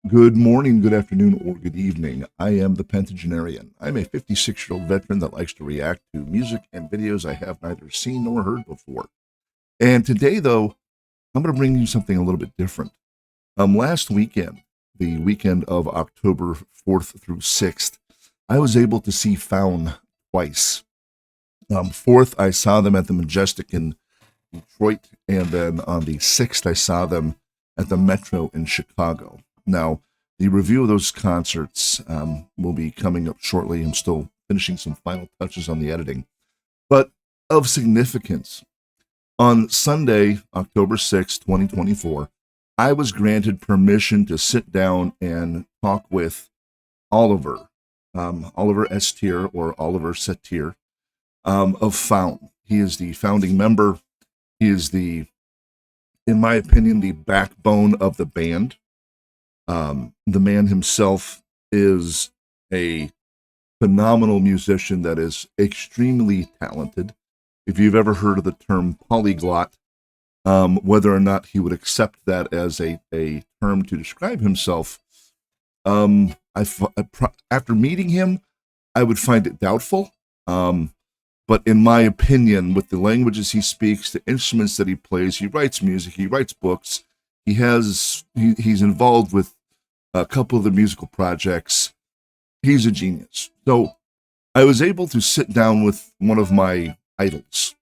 Good morning, good afternoon, or good evening. I am the Pentagenarian. I'm a 56-year-old veteran that likes to react to music and videos I have neither seen nor heard before. And today, though, I'm going to bring you something a little bit different. Last weekend, the weekend of October 4th through 6th, I was able to see FAUN twice. 4th, I saw them at the Majestic in Detroit, and then on the 6th, I saw them at the Metro in Chicago. Now, the review of those concerts will be coming up shortly. I'm still finishing some final touches on the editing. But of significance, on Sunday, October 6, 2024, I was granted permission to sit down and talk with Oliver, Oliver Satyr or Oliver Satyr of FAUN. He is the founding member. He is in my opinion, the backbone of the band. The man himself is a phenomenal musician that is extremely talented. If you've ever heard of the term polyglot, whether or not he would accept that as a term to describe himself, after meeting him, I would find it doubtful. But in my opinion, with the languages he speaks, the instruments that he plays, he writes music, he writes books, he's involved with a couple of the musical projects. He's a genius. So I was able to sit down with one of my idols,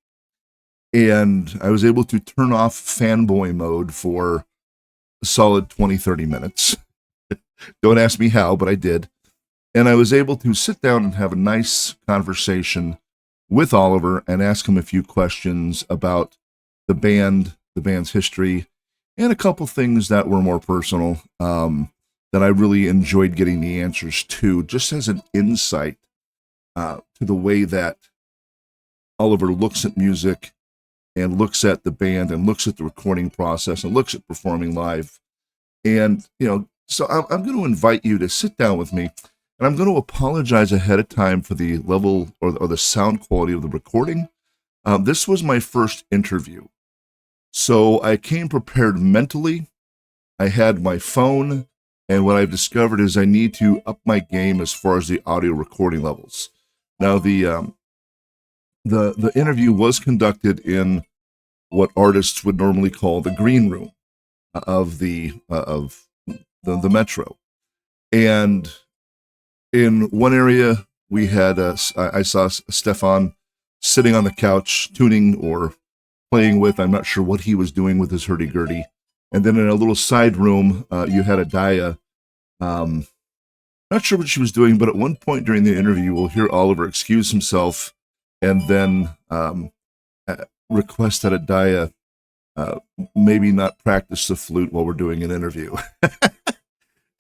and I was able to turn off fanboy mode for a solid 20, 30 minutes. Don't ask me how, but I did. And I was able to sit down and have a nice conversation with Oliver and ask him a few questions about the band's history, and a couple things that were more personal that I really enjoyed getting the answers to, just as an insight to the way that Oliver looks at music and looks at the band and looks at the recording process and looks at performing live. And, so I'm going to invite you to sit down with me, and I'm going to apologize ahead of time for the level or the sound quality of the recording. This was my first interview, so I came prepared mentally. I had my phone, and what I've discovered is I need to up my game as far as the audio recording levels. Now, the interview was conducted in what artists would normally call the green room of the Metro, and in one area we had I saw Stefan sitting on the couch tuning or playing with, I'm not sure what he was doing with his hurdy-gurdy. And then in a little side room, you had Adaya. Not sure what she was doing, but at one point during the interview, we'll hear Oliver excuse himself and then request that Adaya maybe not practice the flute while we're doing an interview.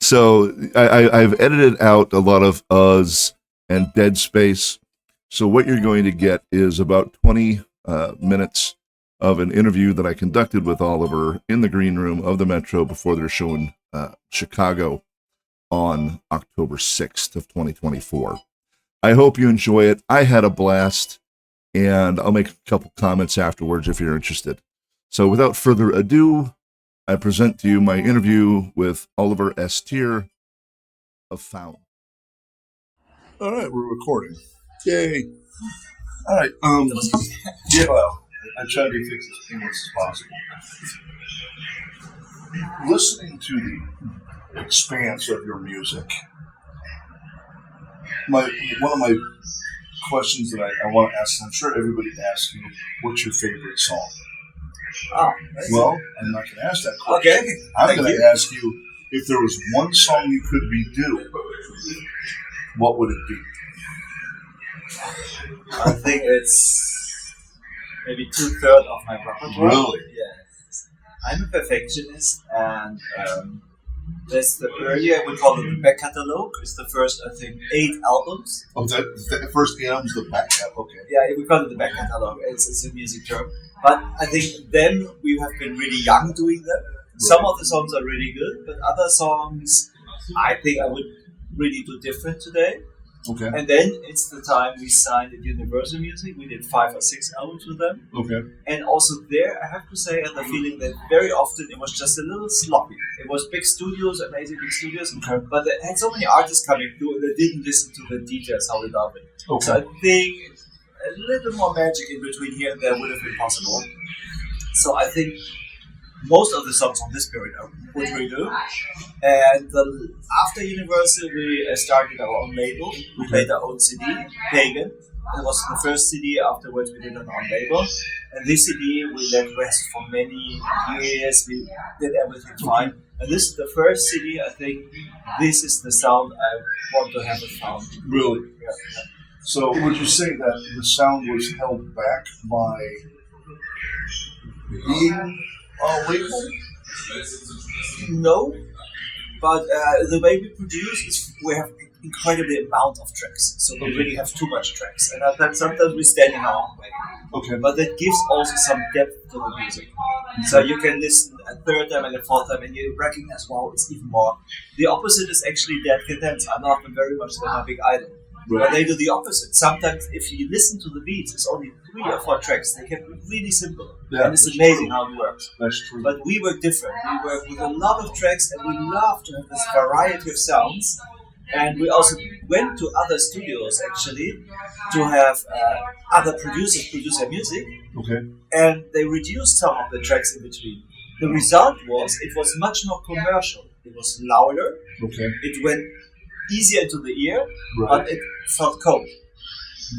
So I've edited out a lot of uhs and dead space. So what you're going to get is about 20 minutes of an interview that I conducted with Oliver in the green room of the Metro before their show in Chicago on October 6th of 2024. I hope you enjoy it. I had a blast, and I'll make a couple comments afterwards if you're interested. So without further ado, I present to you my interview with Oliver Satyr of FAUN. All right, we're recording. Yay. All right. Yeah, well, I try to be fixed as painless as possible. Listening to the expanse of your music, one of my questions that I want to ask, and I'm sure everybody asks you, what's your favorite song? Oh, well, I'm not going to ask that question. Okay. I'm going to ask you, if there was one song you could redo, what would it be? I think it's maybe 2/3 of my repertoire. Really? Yes. I'm a perfectionist, and that's the earlier we call it the back catalog. It's the first, I think, 8 albums. Oh, the first album's the back catalog. Okay. Yeah, we call it the back catalog. It's a music term. But I think then we have been really young doing them. Right. Some of the songs are really good, but other songs I think I would really do different today. Okay. And then it's the time we signed at Universal Music. We did 5 or 6 albums with them. Okay. And also there, I have to say, I had the feeling that very often it was just a little sloppy. It was big studios, amazing big studios, but they had so many artists coming through and they didn't listen to the details how we love it. Okay. So I think a little more magic in between here and there would have been possible. So I think most of the songs on this period are what we do. And after Universal, we started our own label. We made our own CD, Pagan. It was the first CD. Afterwards, we did an own label. And this CD we let rest for many years. We did everything fine. And this is the first CD. I think this is the sound I want to have with FAUN. Really? Yeah. So would you say that the sound was held back by being a label? No, but the way we produce is we have incredibly amount of tracks, so we really have too much tracks, and I think sometimes we stand in our own way. Okay. But that gives also some depth to the music. So you can listen a third time and a fourth time, and you recognize, wow, it's even more. The opposite is actually Dead Cadence. I love them very much. They're my big idol. Right. But they do the opposite. Sometimes, if you listen to the beats, it's only 3 or 4 tracks. They can be really simple, and it's amazing how it works. That's true. But we work different. We work with a lot of tracks, and we love to have this variety of sounds. And we also went to other studios actually to have other producers produce their music. Okay. And they reduced some of the tracks in between. The result was it was much more commercial. It was louder. Okay. It went easier into the ear, Right. but it felt cold.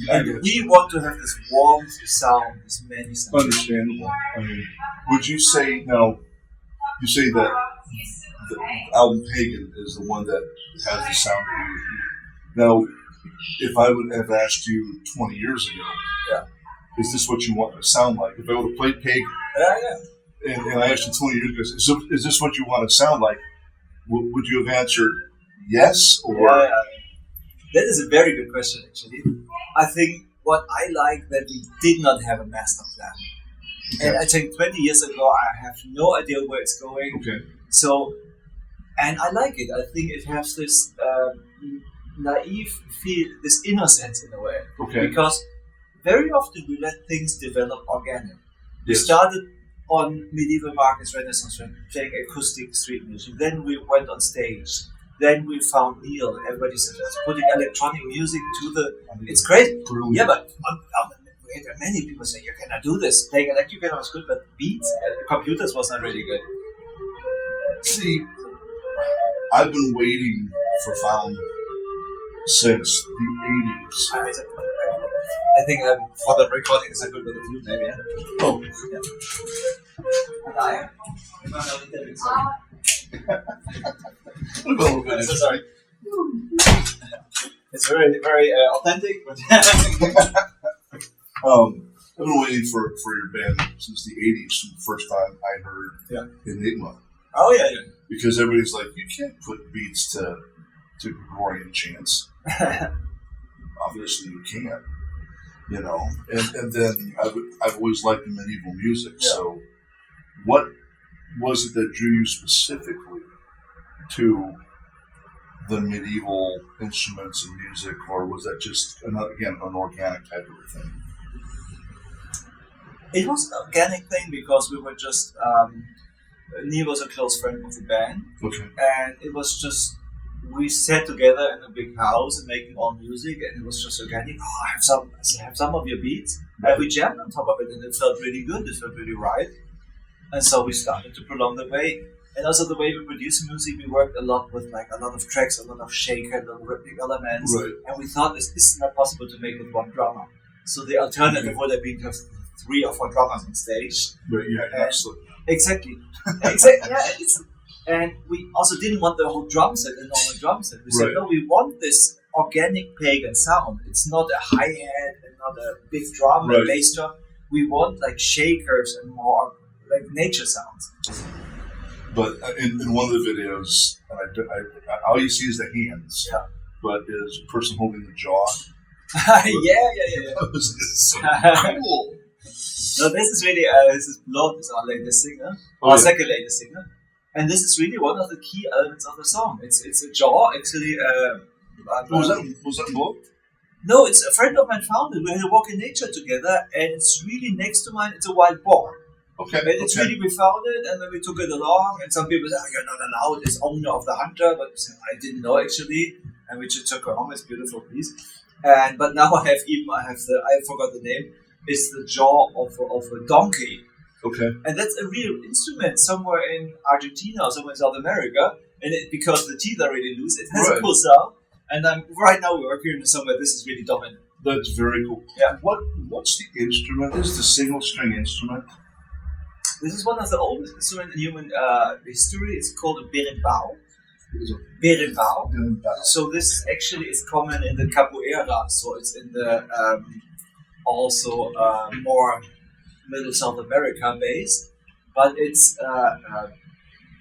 And we want to have this warm sound, this many sounds. Understandable. I mean, would you say now? You say that the album Pagan is the one that has the sound that you now. If I would have asked you 20 years ago, Yeah. is this what you want it to sound like? If I would have played Pagan, Yeah. and I asked you 20 years ago, is this what you want to sound like? Would you have answered yes or? Yeah. That is a very good question, actually. I think what I like that we did not have a master plan. Okay. And I think 20 years ago, I have no idea where it's going. Okay. So, and I like it. I think it has this naive feel, this innocence in a way. Okay. Because very often we let things develop organic. We Yes. started on medieval markets, Renaissance, playing acoustic street music. Then we went on stage. Then we found Neil. Everybody said, let's putting electronic music to the. It's great. Brilliant. Yeah, but many people say you cannot do this. Playing electric piano was good, but beats, computers was not really good. See, I've been waiting for FAUN since the 80s. I think for the recording is a good bit of Lute, maybe. Yeah? Oh, And a little bit. so sorry. It's very, very authentic, but I've been waiting for your band since the 80s, from the first time I heard Enigma. oh yeah. Because everybody's like, you can't put beats to Gregorian chants. Obviously you can't, you know. And then I've always liked the medieval music. Yeah. So what was it that drew you specifically to the medieval instruments and music, or was that just, an organic type of a thing? It was an organic thing because we were just. Neil was a close friend of the band, Okay. and it was just we sat together in a big house and making all music, and it was just organic. Oh, I have some of your beats, and we jammed on top of it, and it felt really good. It felt really right, and so we started to prolong the way. And also the way we produce music, we worked a lot with like a lot of tracks, a lot of shaker, little rhythmic elements, Right. and we thought this is not possible to make with one drummer. So the alternative would have been to have 3 or 4 drummers on stage. But yeah, absolutely. Exactly. Exactly. Yeah, and we also didn't want the whole drum set, a normal drum set. We said, Right. no, we want this organic pagan sound. It's not a hi-hat and not a big drum or Right. bass drum. We want like shakers and more like nature sounds. But in one of the videos, all you see is the hands. Yeah. But is a person holding the jaw. yeah. It's so cool. No, this is really this is BLOT is our latest singer, Oh, our yeah. second latest singer, and this is really one of the key elements of the song. It's a jaw actually. Was that book? No, it's a friend of mine found it. We had a walk in nature together, and it's really next to mine. It's a wild boar. Okay. And it's really, we found it, and then we took it along, and some people said, oh, you're not allowed, it's owner of the hunter, but I didn't know actually, and we just took it home, it's a beautiful piece. But now I forgot the name, it's the jaw of a donkey. Okay. And that's a real instrument somewhere in Argentina or somewhere in South America, and because the teeth are really loose, it has a cool sound, and right now we're working on somewhere this is really dominant. That's very cool. Yeah. What's the instrument? Is the single string instrument? This is one of the oldest instruments in human history. It's called a berimbau. Berimbau. So this actually is common in the capoeira. So it's in the also more Middle South America based, but it's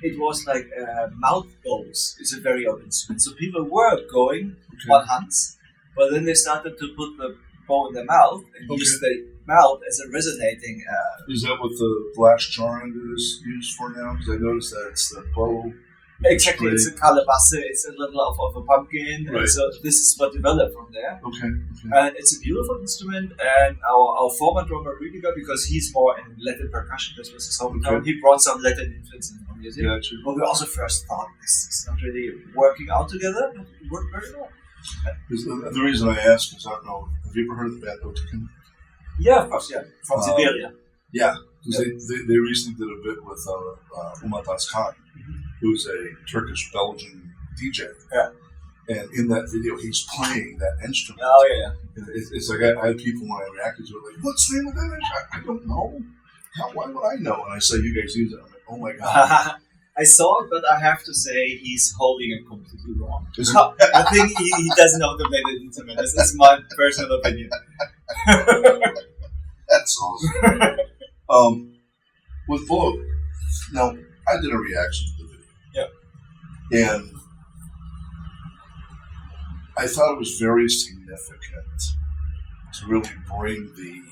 it was like mouth bows. It's a very old instrument. So people were going on hunts, but then they started to put the bow in their mouth and use the mouth as a resonating. Is that what the blast charring is used for now? Because I noticed that it's the bow. Exactly, it's a calabash, it's a little of a pumpkin, right. And so this is what developed from there. Okay. And it's a beautiful instrument, and our former drummer really good because he's more in Latin percussion, this was his hometown. Okay. He brought some Latin influence in our music. Yeah, true. But we also first thought this is not really working out together, but it worked very well. The reason I ask is I don't know, have you ever heard of the band Otikin? Yeah, of course, yeah. From Siberia. Yeah, because they recently did a bit with Umatan Khan, who's a Turkish-Belgian DJ. Yeah. And in that video, he's playing that instrument. Oh, yeah. It's like I had people when I reacted to it, like, what's the name of that instrument? I don't know. Why would I know? And I say, you guys use it. I'm like, oh my God. I saw it, but I have to say he's holding it completely wrong. I think he doesn't know the play the instrument. This is my personal opinion. That's awesome. With BLOT, now, I did a reaction to the video. Yeah. And I thought it was very significant to really bring the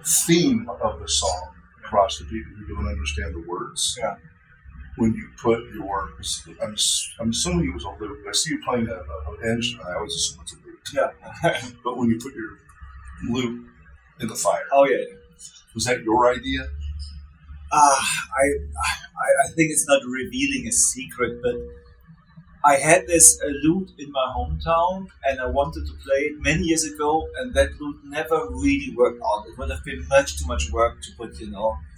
theme of the song across to people who don't understand the words. Yeah. When you put your, I'm assuming it was a lute. I see you playing an instrument. I always assume it's a lute. Yeah. But when you put your lute in the fire. Oh yeah. Was that your idea? I think it's not revealing a secret, but I had this lute in my hometown, and I wanted to play it many years ago, and that lute never really worked out. It would have been much too much work to put,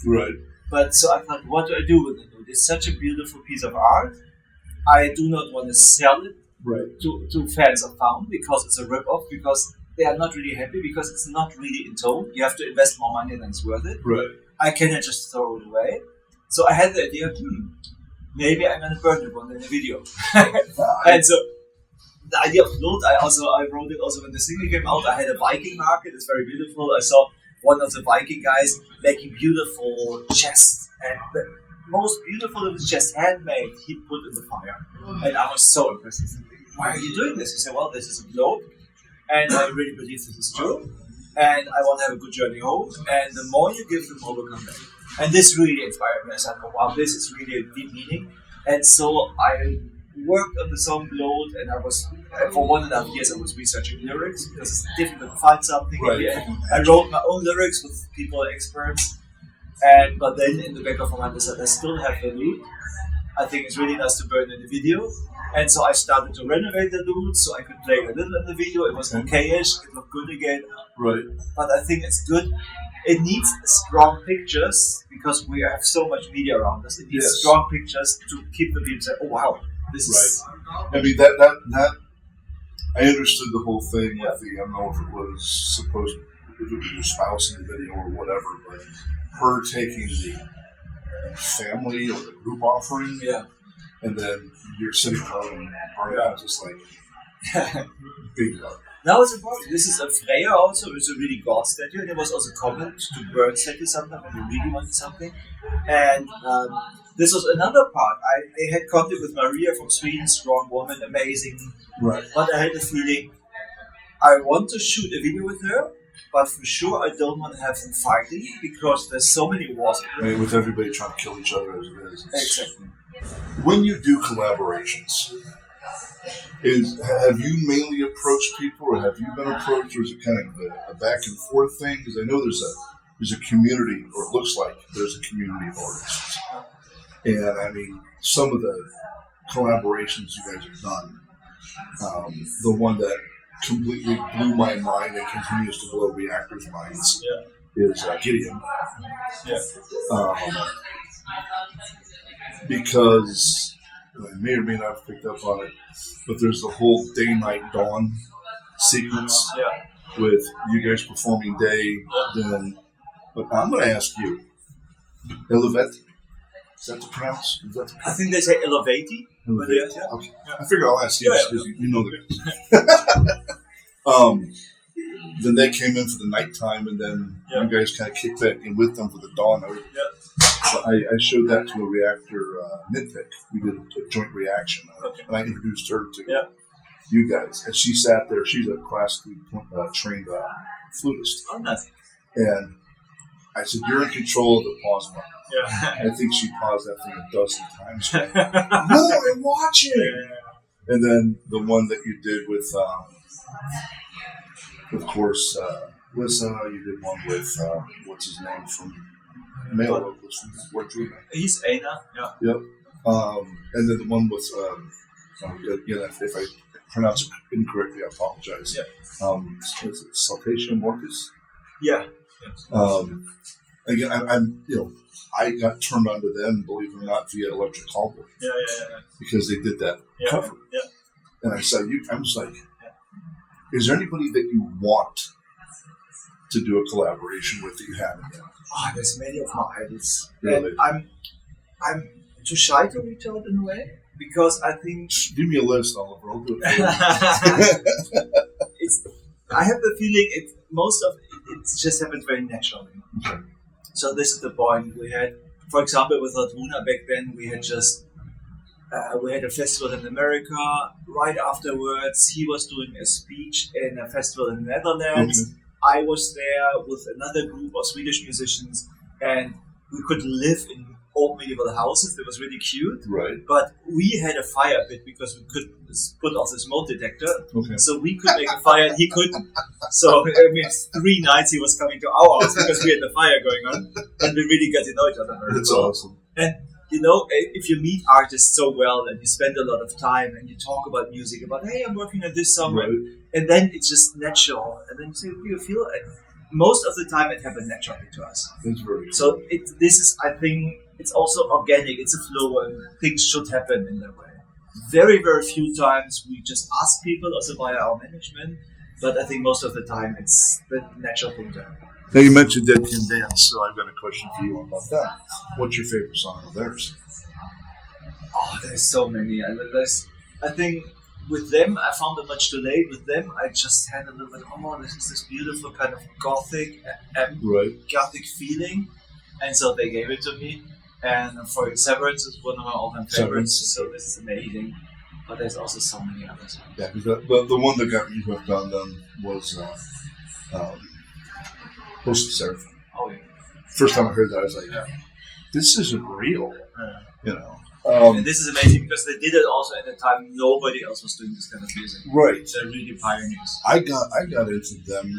Right. But so I thought, what do I do with the lute? It's such a beautiful piece of art. I do not want to sell it to fans of FAUN because it's a rip-off, because they are not really happy, because it's not really in tone. You have to invest more money than it's worth it. Right. I cannot just throw it away. So I had the idea, maybe I'm going to burn it one in a video. And so the idea of Lute, I wrote it also when the single came out. I had a Viking market, it's very beautiful. I saw one of the Viking guys making beautiful chests, and the most beautiful of his chest, handmade, he put in the fire. And I was so impressed. I said, why are you doing this? He said, well, this is a Lute, and I really believe this is true. And I want to have a good journey home, and the more you give, the more will come back. And this really inspired me. I said, oh, wow, this is really a deep meaning. And so I worked on the song BLOT, and I was, for 1.5 years, I was researching lyrics, because it's difficult to find something. Right. I wrote my own lyrics with people, experts, but then in the back of my mind, I said, I still have the lute. I think it's really nice to burn in the video. And so I started to renovate the lute so I could play a little in the video. It was okay-ish, it looked good again. Right. But I think it's good. It needs strong pictures because we have so much media around us. It needs strong pictures to keep the people saying, oh wow, this is... I mean, that I understood the whole thing with the, I don't know if it was supposed, if it was your spouse in the video or whatever, but her taking the family or the group offering. Yeah. And then you're sitting home and burning just like big love. Now it's important. This is a Freya also, it's a really god statue, and it was also common to burn statues sometimes when you really wanted something. And this was another part. I had contact with Maria from Sweden, strong woman, amazing. Right. But I had the feeling I want to shoot a video with her, but for sure I don't want to have them fighting because there's so many wars. I mean, with everybody trying to kill each other as it is. Exactly. When you do collaborations, have you mainly approached people, or have you been approached, or is it kind of a back and forth thing? Because I know there's there's a community, or it looks like there's a community of artists. And I mean, some of the collaborations you guys have done, the one that completely blew my mind and continues to blow reactors' minds is Gideon. Because I may or may not have picked up on it, but there's the whole day, night, dawn sequence with you guys performing day, then. But I'm going to ask you, Elevet, is that to pronounce? I think they say Elevati. Okay. I figure I'll ask you because you know the. Then they came in for the nighttime, and then you guys kind of kicked back in with them for the dawn. I showed that to a reactor nitpick. We did a joint reaction, and I introduced her to you guys. And she sat there. She's a classically trained flutist. Oh, nice. And I said, "You're in control of the pause button." I think she paused that thing a dozen times. No, I'm watching. And then the one that you did with, of course, Lissa. You did one with what's his name from male vocals from Word Drew. He's Aina. Yep. And then the one with, if I pronounce it incorrectly, I apologize. Is it Saltation Mortis? Again, I got turned on to them, believe it or not, via Electric Callboy. Because they did that cover. And I said, I'm just like, is there anybody that you want to do a collaboration with that you haven't yet? Oh, there's many of my idols. Really? And I'm too shy to reach out in a way because I think. Give me a list, Oliver. I'll do it. I have the feeling most of it just happens very naturally. Okay. So this is the point. We had, for example, with Ladruna back then, we had just we had a festival in America. Right afterwards, he was doing a speech in a festival in the Netherlands. Okay. I was there with another group of Swedish musicians, and we could live in old medieval houses. That was really cute. Right. But we had a fire pit because we could put off the smoke detector. Okay. So we could make a fire and he couldn't. So, 3 nights he was coming to our house because we had the fire going on. And we really got to know each other very That's well. awesome. And, if you meet artists so well and you spend a lot of time and you talk about music, about, hey, I'm working on this song. Right. And then it's just natural. And then you feel it. Most of the time it happens naturally to us. That's very cool. So this is, I think, it's also organic. It's a flow, and things should happen in that way. Very, very few times we just ask people, also via our management. But I think most of the time it's the natural thing to happen. Now you mentioned Dead Can Dance, so I've got a question for you about that. What's your favorite song of theirs? Oh, there's so many. I think with them, I found it much too late. With them, I just had a little bit, this is this beautiful kind of gothic feeling. And so they gave it to me. And for Severance is one of my all-time favorites. So this is amazing. But there's also so many others. Yeah, because the one that got you hooked on them was Host of Seraphim. Oh, yeah. First time I heard that, I was like, this isn't real. And this is amazing because they did it also at a time nobody else was doing this kind of music. Right. They're really pioneers. I got into them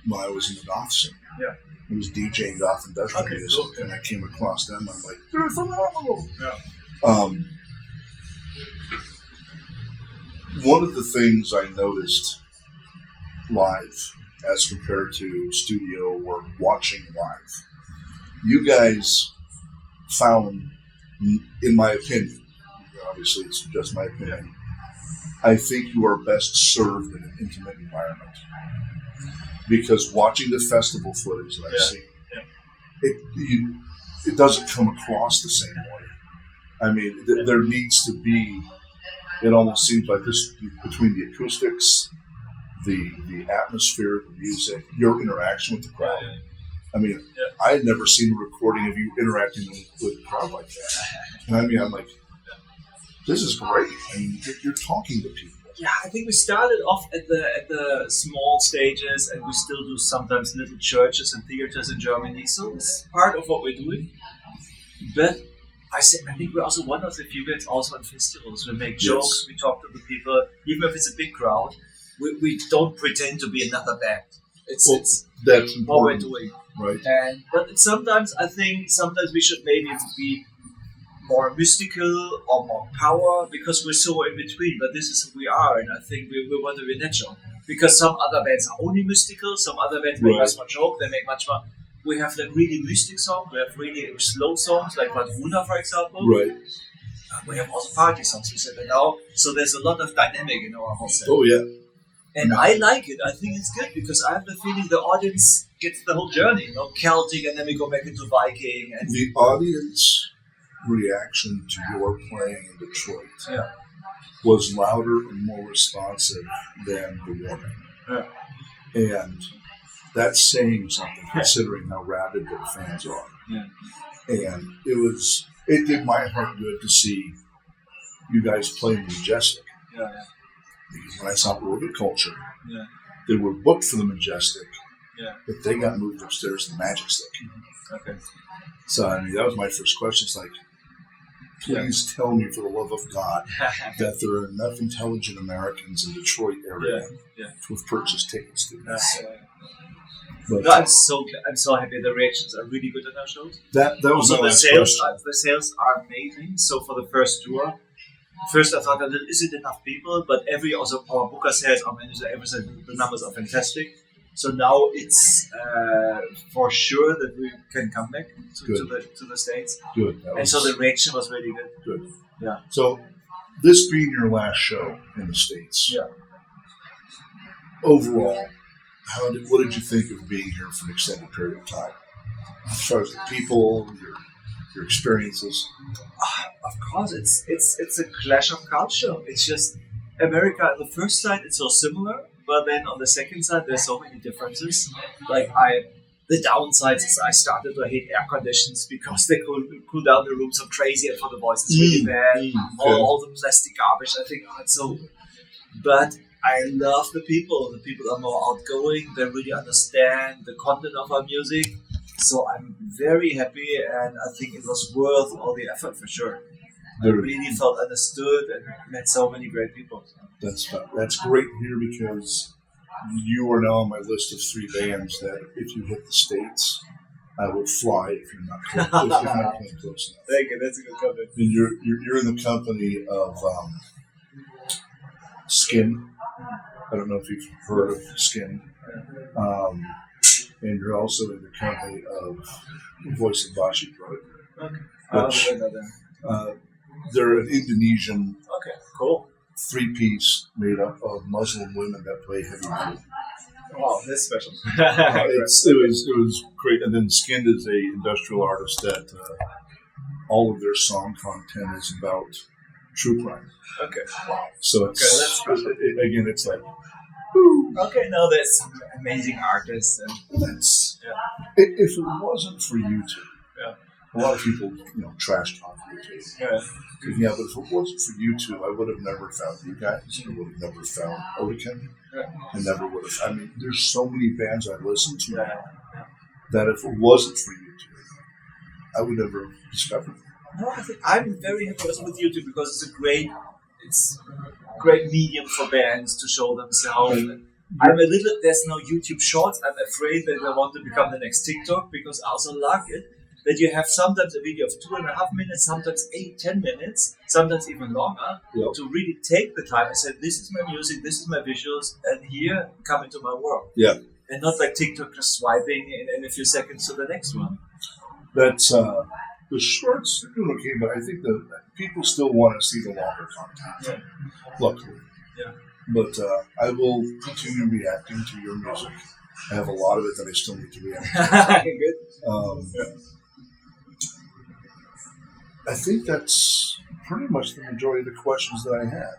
when I was in the goth scene. Yeah. I was DJing goth industrial music, cool. and I came across them. I'm like, they're phenomenal. Yeah. One of the things I noticed live as compared to studio or watching live, you guys found, in my opinion, obviously it's just my opinion, I think you are best served in an intimate environment. Because watching the festival footage that I've seen, it doesn't come across the same way. I mean, there needs to be, it almost seems like this, between the acoustics, the atmosphere, the music, your interaction with the crowd. I mean, I had never seen a recording of you interacting with the crowd like that. And I mean, I'm like, this is great. I mean, you're talking to people. Yeah, I think we started off at the small stages, and we still do sometimes little churches and theaters in Germany. So it's part of what we're doing. But I think we're also one of the few guys also on festivals. We make jokes, we talk to the people, even if it's a big crowd. We don't pretend to be another band. It's that's what we're doing. Right. But sometimes I think we should maybe be more mystical or more power because we're so in between. But this is who we are, and I think we want to be natural. Because some other bands are only mystical, some other bands make much more joke. They make much more. We have like really mystic songs. We have really slow songs, like Vadruna, for example. Right. We have also party songs. We said that now. So there's a lot of dynamic in our whole set. Oh yeah. And I like it. I think it's good because I have the feeling the audience gets the whole journey. Celtic, and then we go back into Viking. And the audience reaction to your playing in Detroit was louder and more responsive than the warning. Yeah. And that's saying something, considering how rabid their fans are. Yeah. And it did my heart good to see you guys play Majestic. Yeah. Because when I saw Orbit Culture, Yeah. they were booked for the Majestic, Yeah. but they got moved upstairs to the Magic Stick. Okay. So, I mean, that was my first question. It's like, please tell me, for the love of God, that there are enough intelligent Americans in Detroit area to have purchased tickets to this. But, no, I'm so happy. The reactions are really good at our shows. That was also my the last sales. question. The sales are amazing. So for the first tour, first I thought, is it enough people? But our booker says, our manager, said the numbers are fantastic. So now it's for sure that we can come back to the States. Good. And so the reaction was really good. Good. Yeah. So this being your last show in the States, overall, what did you think of being here for an extended period of time? As far as the people, your experiences? Of course, it's a clash of culture. It's just America. On the first side, it's so similar. But then on the second side, there's so many differences. Like the downsides is I started to hate air conditions because they cool down the room so crazy, and for the voice it's really bad. All the plastic garbage. I think it's so. But I love the people. The people are more outgoing. They really understand the content of our music. So I'm very happy, and I think it was worth all the effort for sure. I really felt understood and met so many great people. That's great to hear, because you are now on my list of 3 bands that if you hit the States, I would fly if you're not playing close enough. Thank you. That's a good comment. And you're in the company of Skin. I don't know if you've heard of Skin. And you're also in the company of Voice of Bashi Pro. Okay. They're an Indonesian cool. 3-piece made up of Muslim women that play heavy metal. Wow, that's special. It was great. And then Skinned is a industrial artist that all of their song content is about true crime. Okay. Wow. So it's it's like. Okay, no, there's some amazing artists, and if it wasn't for YouTube, a lot of people trash talk YouTube. But if it wasn't for YouTube, I would have never found you guys. I would have never found Orican. I never would have. I mean, there's so many bands I listen to now that if it wasn't for YouTube, I would never have discovered them. No, I think I'm very happy also with YouTube because it's a great medium for bands to show themselves. There's no YouTube Shorts. I'm afraid that I want to become the next TikTok, because I also like it that you have sometimes a video of 2.5 minutes, sometimes 8-10 minutes, sometimes even longer, to really take the time and say, this is my music, this is my visuals, and here, come into my world. Yeah. And not like TikTok just swiping in a few seconds to the next one. That's the shorts are doing okay, but I think the people still want to see the longer content. Luckily. Yeah. But I will continue reacting to your music. I have a lot of it that I still need to react to. Good. I think that's pretty much the majority of the questions that I had.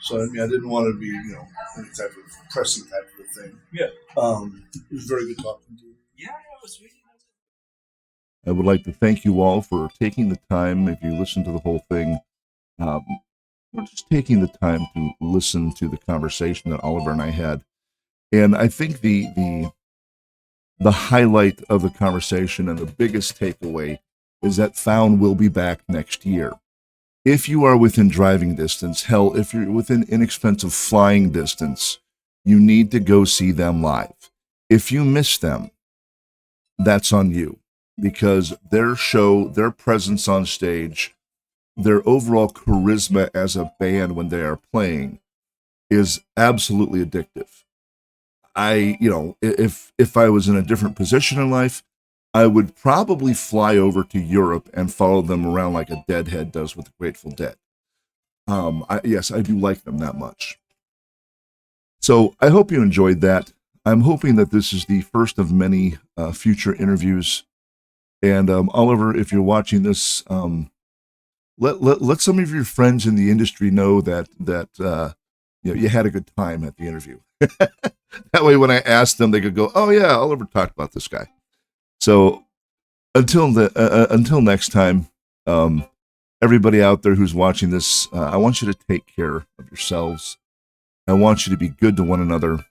So, I mean, I didn't want to be, any type of pressing type of thing. Yeah. It was very good talking to you. Yeah, it was really nice. I would like to thank you all for taking the time, if you listen to the whole thing, we're just taking the time to listen to the conversation that Oliver and I had. And I think the highlight of the conversation and the biggest takeaway is that FAUN will be back next year. If you are within driving distance, hell, if you're within inexpensive flying distance, you need to go see them live. If you miss them, that's on you, because their show, their presence on stage, their overall charisma as a band when they are playing is absolutely addictive. If I was in a different position in life, I would probably fly over to Europe and follow them around like a Deadhead does with the Grateful Dead. Yes, I do like them that much. So I hope you enjoyed that. I'm hoping that this is the first of many future interviews. And Oliver, if you're watching this, let some of your friends in the industry know that you had a good time at the interview. That way, when I ask them, they could go, "Oh yeah, Oliver talked about this guy." So until next time, everybody out there who's watching this, I want you to take care of yourselves. I want you to be good to one another.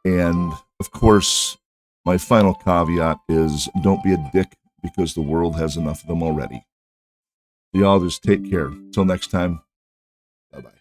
And of course, my final caveat is don't be a dick, because the world has enough of them already. Y'all just take care. Till next time, bye-bye.